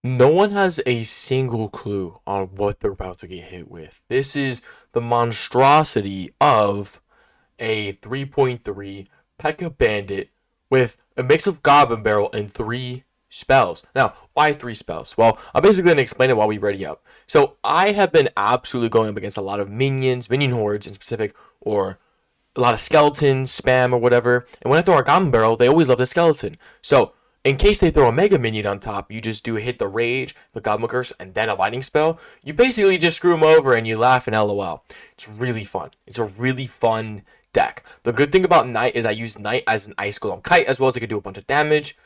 No one has a single clue on what they're about to get hit with. This is the monstrosity of a 3.3 P.E.K.K.A. Bandit with a mix of Goblin Barrel and three spells. Now, why three spells? Well, I'm basically going to explain it while we ready up. So, I have been absolutely going up against a lot of minion hordes in specific, or a lot of skeletons, spam, or whatever. And when I throw a Goblin Barrel, they always love the skeleton. So, in case they throw a Mega Minion on top, you just do hit the Rage, the Goblin Curse, and then a Lightning Spell. You basically just screw them over and you laugh and LOL. It's really fun. It's a really fun deck. The good thing about Knight is I use Knight as an Ice Golem Kite, as well as I can do a bunch of damage.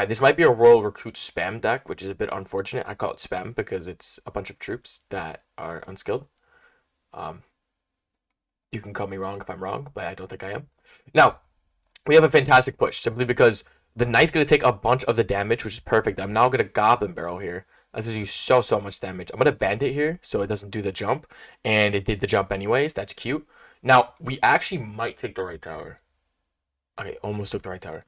This might be a Royal Recruit spam deck, which is a bit unfortunate. I call it spam because it's a bunch of troops that are unskilled. Um, you can call me wrong if I'm wrong, but I don't think I am. Now, we have a fantastic push simply because the Knight's going to take a bunch of the damage, which is perfect. I'm now going to Goblin Barrel here. That's going to do so much damage. I'm going to Bandit here so it doesn't do the jump, and it did the jump anyways. That's cute. Now, we actually might take the right tower. Okay, almost took the right tower.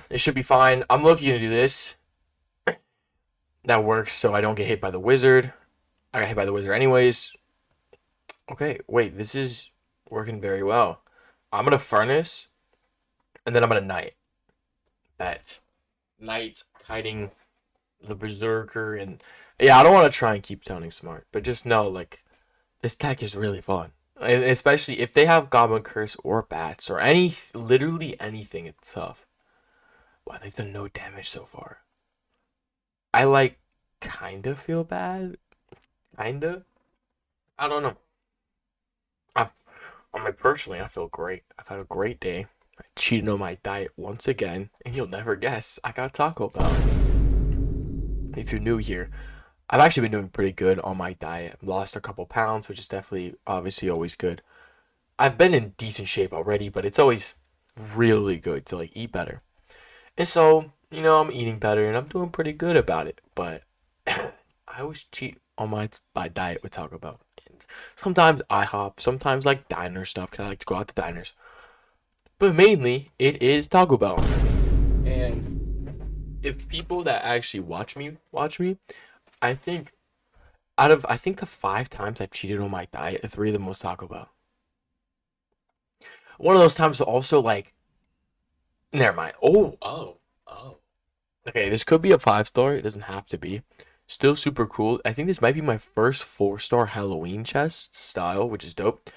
It should be fine. I'm looking to do this. That works so I don't get hit by the wizard. I got hit by the wizard anyways. Okay, wait, this is working very well. I'm going to Furnace, and then I'm going to Knight. Bet. Knight, kiting the Berserker, and yeah, I don't want to try and keep sounding smart, but just know, like, this deck is really fun. And especially if they have Goblin Curse or Bats or literally anything, it's tough. Wow, they've done no damage so far. I like kind of feel bad, kind of. I don't know. I, I mean, personally, I feel great. I've had a great day. I cheated on my diet once again, and you'll never guess I got Taco Bell. If you're new here, I've actually been doing pretty good on my diet. I've lost a couple pounds, which is definitely obviously always good. I've been in decent shape already, but it's always really good to like eat better. And so, I'm eating better and I'm doing pretty good about it. But I always cheat on my diet with Taco Bell. And sometimes IHOP, sometimes like diner stuff because I like to go out to diners. But mainly, it is Taco Bell. And if people that actually watch me, I think I think the 5 times I've cheated on my diet, the three of them was Taco Bell. One of those times also like, never mind. Oh. Okay, this could be a 5 star. It doesn't have to be. Still super cool. I think this might be my first 4 star Halloween chest style, which is dope.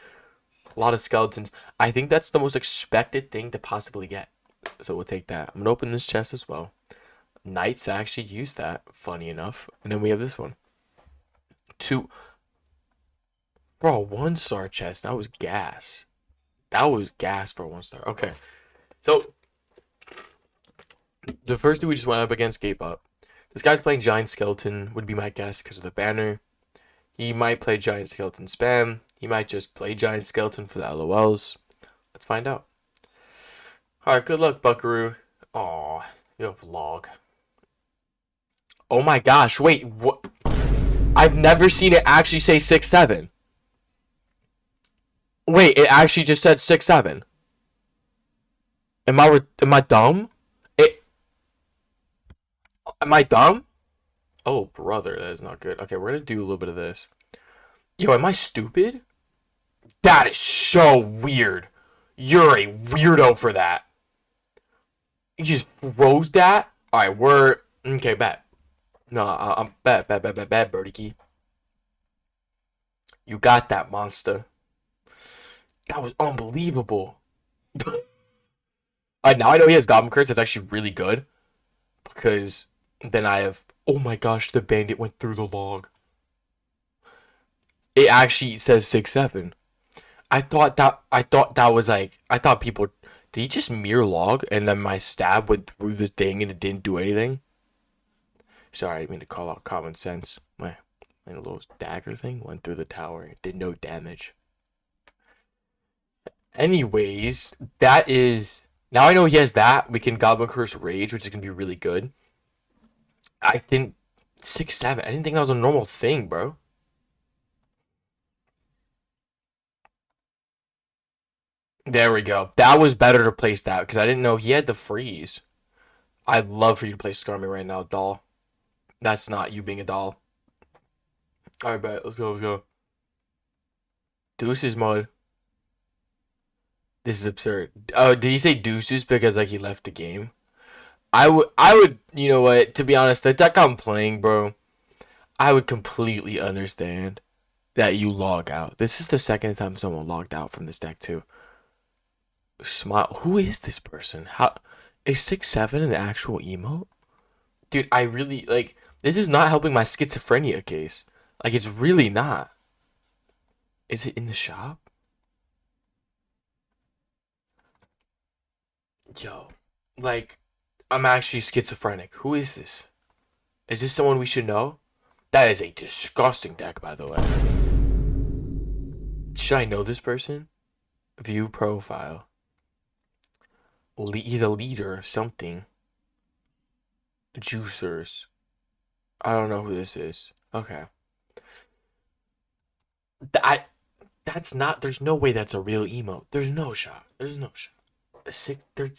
A lot of skeletons. I think that's the most expected thing to possibly get. So we'll take that. I'm gonna open this chest as well. Knights actually use that, funny enough. And then we have this one. Two for a 1 star chest. That was gas. That was gas for a 1 star. Okay. So the first dude we just went up against gave up. This guy's playing Giant Skeleton, would be my guess because of the banner. He might play Giant Skeleton spam. He might just play Giant Skeleton for the LOLs. Let's find out. Alright, good luck, Buckaroo. Aw, you have vlog. Oh my gosh, wait, what? I've never seen it actually say 6-7. Wait, it actually just said 6-7. Am I dumb? It Am I dumb? Oh, brother, that is not good. Okay, we're gonna do a little bit of this. Yo, am I stupid? That is so weird. You're a weirdo for that. You just froze that? Alright, we're... Okay, bet. No, I'm... Bet, Birdie Key. You got that, monster. That was unbelievable. Now I know he has Goblin Curse. That's actually really good. Because then I have... Oh my gosh, the bandit went through the log. It actually says 6-7. I thought that was like... I thought people... Did he just mirror log and then my stab went through the thing and it didn't do anything? Sorry, I didn't mean to call out common sense. My little dagger thing went through the tower. It did no damage. Anyways, that is... Now I know he has that. We can Goblin Curse Rage, which is going to be really good. I didn't... 6-7. I didn't think that was a normal thing, bro. There we go. That was better to place that because I didn't know he had the freeze. I'd love for you to play Scar me right now, doll. That's not you being a doll. Alright, bet. Let's go, let's go. Deuces mode. This is absurd. Oh, did he say deuces because like he left the game? I would, you know what? To be honest, the deck I'm playing, bro, I would completely understand that you log out. This is the second time someone logged out from this deck too. Smile. Who is this person? How is 6'7" an actual emote? Dude, I really like. This is not helping my schizophrenia case. Like, it's really not. Is it in the shop? Yo, like, I'm actually schizophrenic. Who is this? Is this someone we should know? That is a disgusting deck, by the way. Should I know this person? View profile. He's a leader of something. Juicers. I don't know who this is. Okay. I. That's not. There's no way that's a real emote. There's no shot. There's no shot.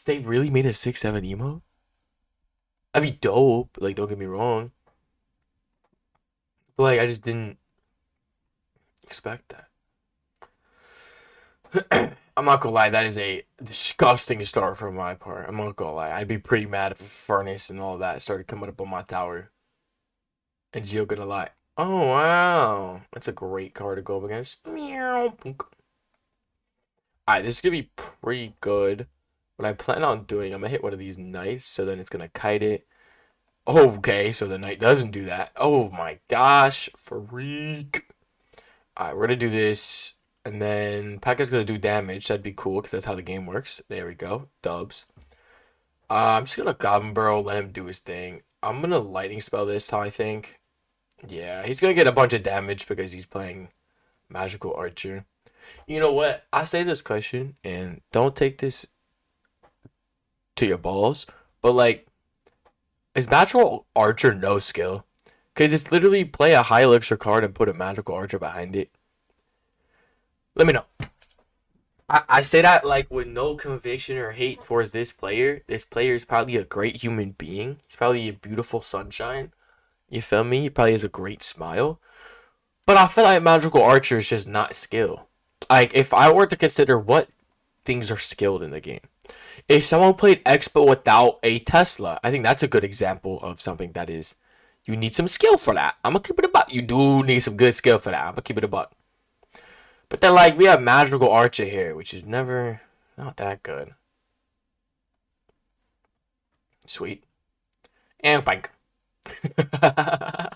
They really made a 6'7" emote? That'd be dope. Like, don't get me wrong. But, like, I just didn't expect that. I'm not gonna lie, that is a disgusting start from my part. I'm not gonna lie. I'd be pretty mad if Furnace and all that started coming up on my tower. And Gio gonna lie. Oh, wow. That's a great card to go up against. Meow. Alright, this is gonna be pretty good. What I plan on doing, I'm gonna hit one of these knights, so then it's gonna kite it. Okay, so the knight doesn't do that. Oh my gosh, freak. Alright, we're gonna do this, and then P.E.K.K.A.'s gonna do damage. That'd be cool, because that's how the game works. There we go, dubs. I'm just gonna Goblin Burrow, let him do his thing. I'm gonna Lightning Spell this time, I think. Yeah, he's gonna get a bunch of damage because he's playing Magical Archer. You know what? I say this question, and don't take this to your balls, but like, is Magical Archer no skill? Because it's literally play a high elixir card and put a Magical Archer behind it. Let me know. I say that like with no conviction or hate towards this player. This player is probably a great human being. He's probably a beautiful sunshine. You feel me? He probably has a great smile. But I feel like Magical Archer is just not skill. Like, if I were to consider what things are skilled in the game, if someone played Expo without a Tesla, I think that's a good example of something that is, you need some skill for that. I'm gonna keep it a buck. You do need some good skill for that. I'm gonna keep it a buck. But then, like, we have Magical Archer here, which is never, not that good. Sweet. And bank. I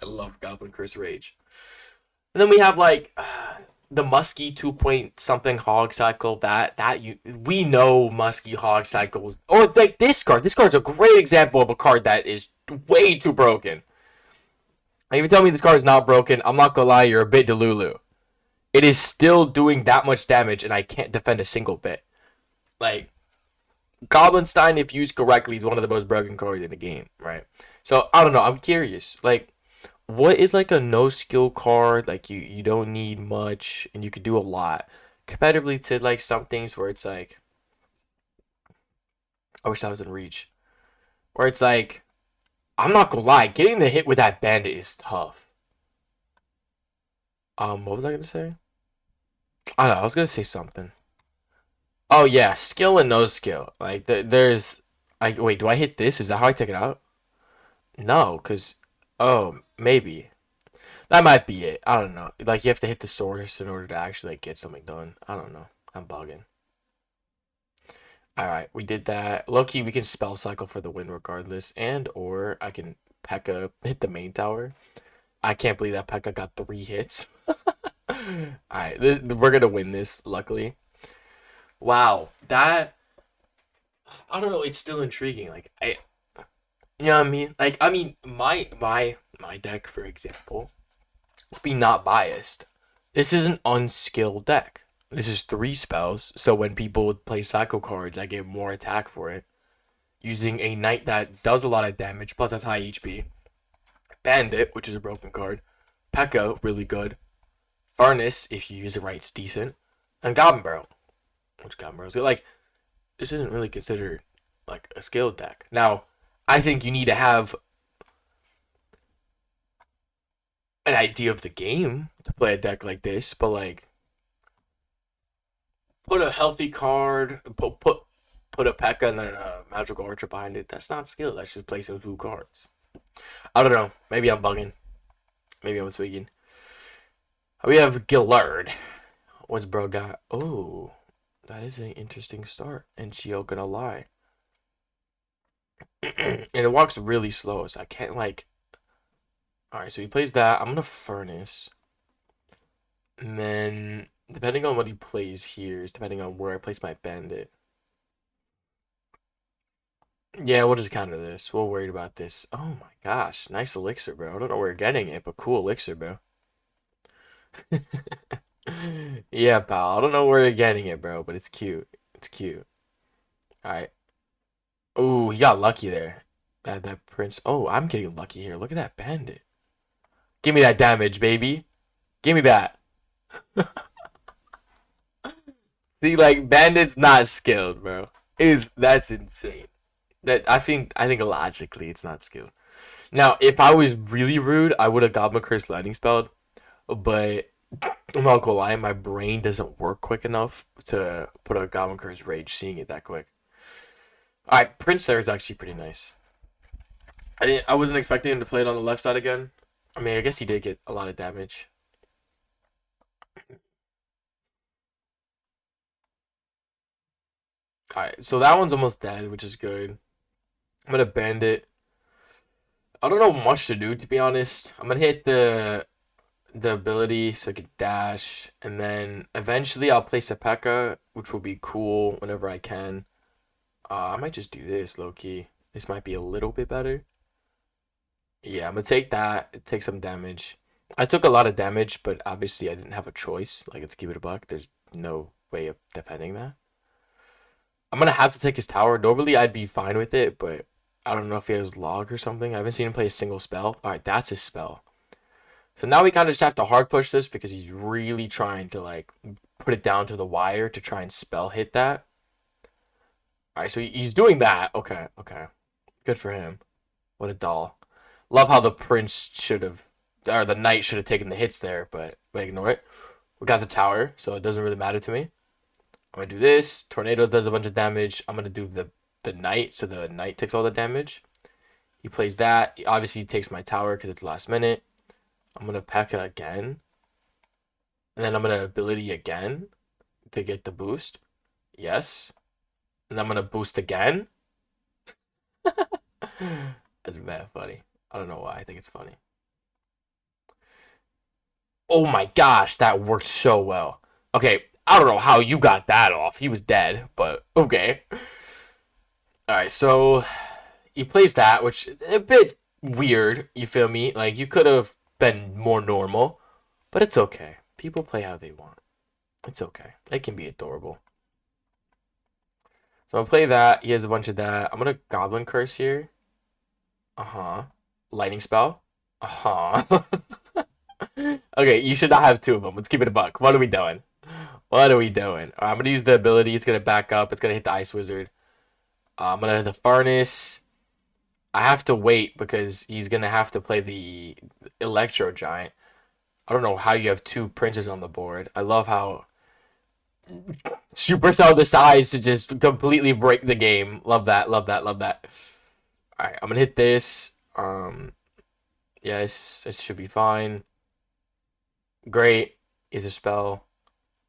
love Goblin Curse Rage. And then we have, like, the Muskie 2 point something hog cycle. We know Muskie hog cycles. Or, like, this card. This card's a great example of a card that is way too broken. Like, if you tell me this card is not broken, I'm not gonna lie, you're a bit delulu. It is still doing that much damage, and I can't defend a single bit. Like, Goblinstein, if used correctly, is one of the most broken cards in the game, right? So, I don't know. I'm curious. Like, what is, like, a no-skill card? Like, you don't need much, and you could do a lot. Comparatively to, like, some things where it's, like... I wish that was in Reach. Where it's, like... I'm not gonna lie. Getting the hit with that Bandit is tough. What was I gonna say? I don't know. I was gonna say something. Oh yeah, skill and no skill. Like there's, like, wait, do I hit this? Is that how I take it out? No, cause oh maybe that might be it. I don't know. Like you have to hit the source in order to actually like get something done. I don't know. I'm bugging. All right, we did that. Low-key, we can spell cycle for the win regardless, and or I can P.E.K.K.A. hit the main tower. I can't believe that P.E.K.K.A. got 3 hits. All right, we're gonna win this. Luckily. Wow, that I don't know. It's still intriguing. Like you know what I mean? Like I mean, my deck, for example, be not biased. This is an unskilled deck. This is 3 spells. So when people play cycle cards, I get more attack for it. Using a knight that does a lot of damage, plus that's high HP. Bandit, which is a broken card. P.E.K.K.A. really good. Furnace, if you use it right, it's decent. And Goblin Barrel, which Goblin Barrel's good. Like, this isn't really considered like a skilled deck. Now, I think you need to have an idea of the game to play a deck like this, but like put a healthy card, put a P.E.K.K.A and then a magical archer behind it. That's not skill. That's just placing two cards. I don't know. Maybe I'm bugging. Maybe I'm tweaking. We have Gillard. What's bro got? Oh, that is an interesting start. And Gio gonna lie. And it walks really slow, so I can't like. All right, so he plays that. I'm gonna furnace, and then depending on what he plays here is depending on where I place my bandit. Yeah, we'll just counter this. We'll worry about this. Oh my gosh, nice elixir, bro. I don't know where you're getting it, but cool elixir, bro. Yeah, pal. I don't know where you're getting it, bro, but it's cute. It's cute. All right. Oh, he got lucky there. That prince. Oh, I'm getting lucky here. Look at that bandit. Give me that damage, baby. Give me that. See, like bandit's not skilled, bro. Is that's insane. That I think logically it's not skilled. Now, if I was really rude, I would have Goblin Curse Lightning spelled, but I'm not gonna lie, my brain doesn't work quick enough to put a Goblin Curse Rage seeing it that quick. Alright, Prince there is actually pretty nice. I wasn't expecting him to play it on the left side again. I mean, I guess he did get a lot of damage. Alright, so that one's almost dead, which is good. I'm gonna Bandit. I don't know much to do, to be honest. I'm gonna hit the ability so I can dash, and then eventually I'll place a P.E.K.K.A, which will be cool whenever I can. I might just do this low key. This might be a little bit better. Yeah, I'm gonna take that. Take some damage. I took a lot of damage, but obviously I didn't have a choice. Like, let's keep it a buck. There's no way of defending that. I'm gonna have to take his tower. Normally I'd be fine with it, but I don't know if he has log or something. I haven't seen him play a single spell. All right, that's his spell. So now we kind of just have to hard push this because he's really trying to like put it down to the wire to try and spell hit that. All right, so he's doing that. Okay, okay, good for him. What a doll. Love how the prince should have, or the knight should have taken the hits there, but ignore it. We got the tower, so it doesn't really matter to me. I'm gonna do this. Tornado does a bunch of damage. I'm gonna do the knight, so the knight takes all the damage. He plays that. Obviously, he takes my tower because it's last minute. I'm gonna P.E.K.K.A again, and then I'm gonna ability again to get the boost. Yes, and I'm gonna boost again. That's mad funny. I don't know why. I think it's funny. Oh my gosh, that worked so well. Okay, I don't know how you got that off. He was dead, but okay. All right, so he plays that, which is a bit weird. You feel me? Like you could have been more normal, but it's okay. People play how they want. It's okay. It can be adorable. So I'll play that. He has a bunch of that. I'm gonna Goblin Curse here. Uh-huh. Lightning spell. Uh-huh. Okay, you should not have two of them. Let's keep it a buck. What are we doing? What are we doing? I'm gonna use the ability. It's gonna back up. It's gonna hit the Ice Wizard. I'm gonna hit the Furnace. I have to wait because he's gonna have to play the Electro Giant. I don't know how you have two princes on the board. I love how Supercell decides to just completely break the game. Love that, love that, love that. Alright, I'm gonna hit this. Yes, it should be fine. Great. Is a spell.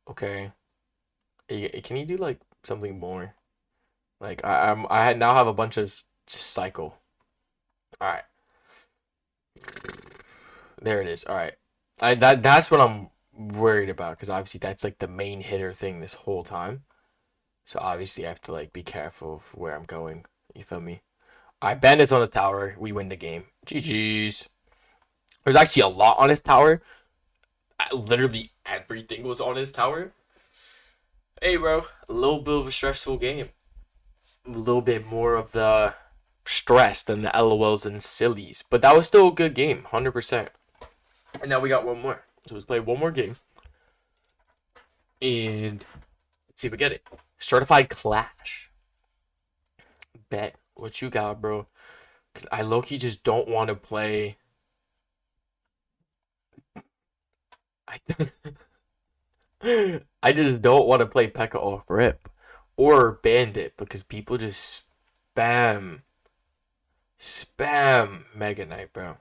Okay. Can you do like something more? Like I now have a bunch of cycle. Alright. There it is. Alright. That's what I'm worried about, because obviously that's like the main hitter thing this whole time. So obviously I have to like be careful of where I'm going. You feel me? Alright, bandits on the tower. We win the game. GG's. There's actually a lot on his tower. Literally everything was on his tower. Hey, bro. A little bit of a stressful game. A little bit more of the stress than the LOLs and sillies. But that was still a good game. 100%. And now we got one more. So let's play one more game. And let's see if we get it. Certified Clash. Bet. What you got, bro? Because I low-key just don't want to play. I, I just don't want to play P.E.K.K.A. off rip or Bandit because people just spam Mega Knight, bro.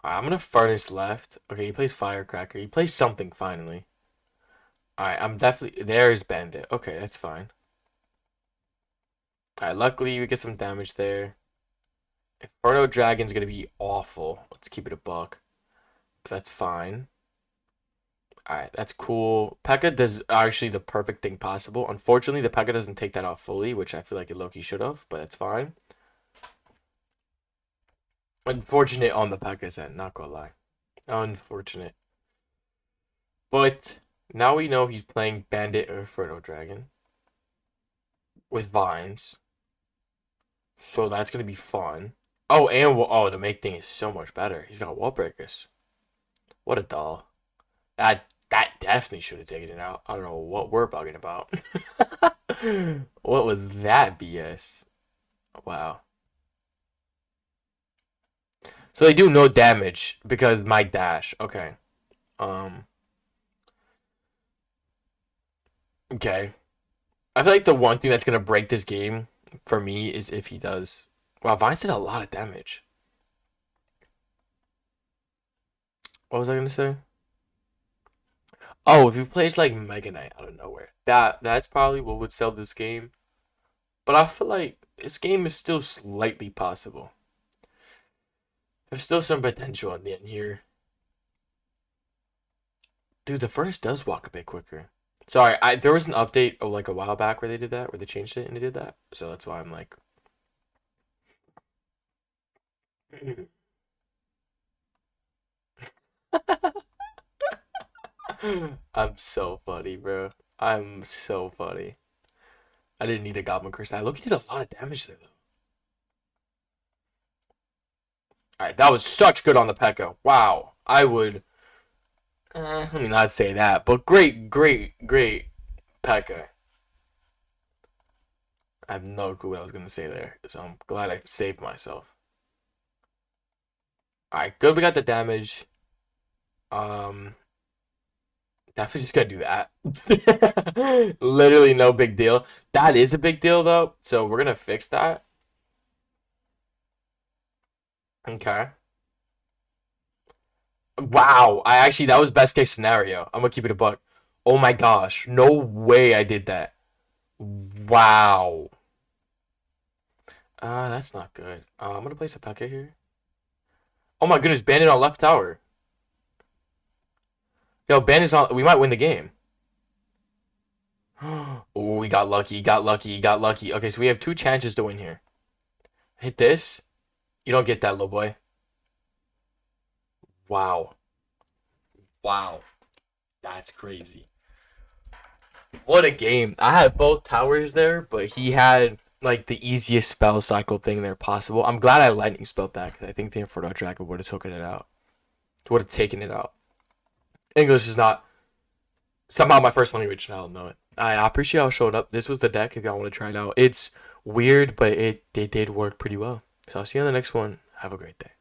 I'm gonna Furnace left. Okay, he plays Firecracker. He plays something finally. Alright, I'm definitely. There's Bandit. Okay, that's fine. Alright, luckily we get some damage there. Inferno Dragon's gonna be awful. Let's keep it a buck. But that's fine. Alright, that's cool. P.E.K.K.A. does actually the perfect thing possible. Unfortunately, the P.E.K.K.A. doesn't take that out fully, which I feel like it low-key should have, but it's fine. Unfortunate on the P.E.K.K.A.'s end, not gonna lie. Unfortunate. But now we know he's playing Bandit or Inferno Dragon with Vines. So that's gonna be fun. Oh, and to make things so much better, he's got Wall Breakers. What a doll. That definitely should have taken it out. I don't know what we're bugging about. What was that BS? Wow. So they do no damage because my dash. Okay. Um. Okay. I feel like the one thing that's gonna break this game for me is if he does. Wow, Vines did a lot of damage. What was I gonna say? Oh, if he plays like Mega Knight out of nowhere, that's probably what would sell this game. But I feel like this game is still slightly possible. There's still some potential in the end here. Dude, the furnace does walk a bit quicker. Sorry, there was an update of like a while back where they did that, where they changed it and they did that. So that's why I'm like, I'm so funny, bro. I'm so funny. I didn't need a Goblin Curse. I look, he did a lot of damage there though. All right, that was such good on the P.E.K.K.A. Wow, I would. Let me not say that, but great, great, great P.E.K.K.A. I have no clue what I was gonna say there, so I'm glad I saved myself. All right, good. We got the damage. Um, Definitely just gonna do that. Literally no big deal. That is a big deal though, so we're gonna fix that. Okay. Wow. I actually that was best case scenario. I'm gonna keep it a buck. Oh my gosh. No way I did that. Wow. That's not good. I'm gonna place a P.E.K.K.A. here. Oh my goodness, Bandit on left tower. Yo, Bandit's on. We might win the game. Oh, we got lucky, got lucky, got lucky. Okay, so we have two chances to win here. Hit this. You don't get that, little boy. Wow. Wow. That's crazy. What a game. I had both towers there, but he had like the easiest spell cycle thing there possible. I'm glad I lightning spelled that because I think the Inferno Dragon would have taken it out. Would have taken it out. English is not somehow my first language, and I don't know it. I appreciate how it showed up. This was the deck if y'all want to try it out. It's weird, but it did work pretty well. So I'll see you on the next one. Have a great day.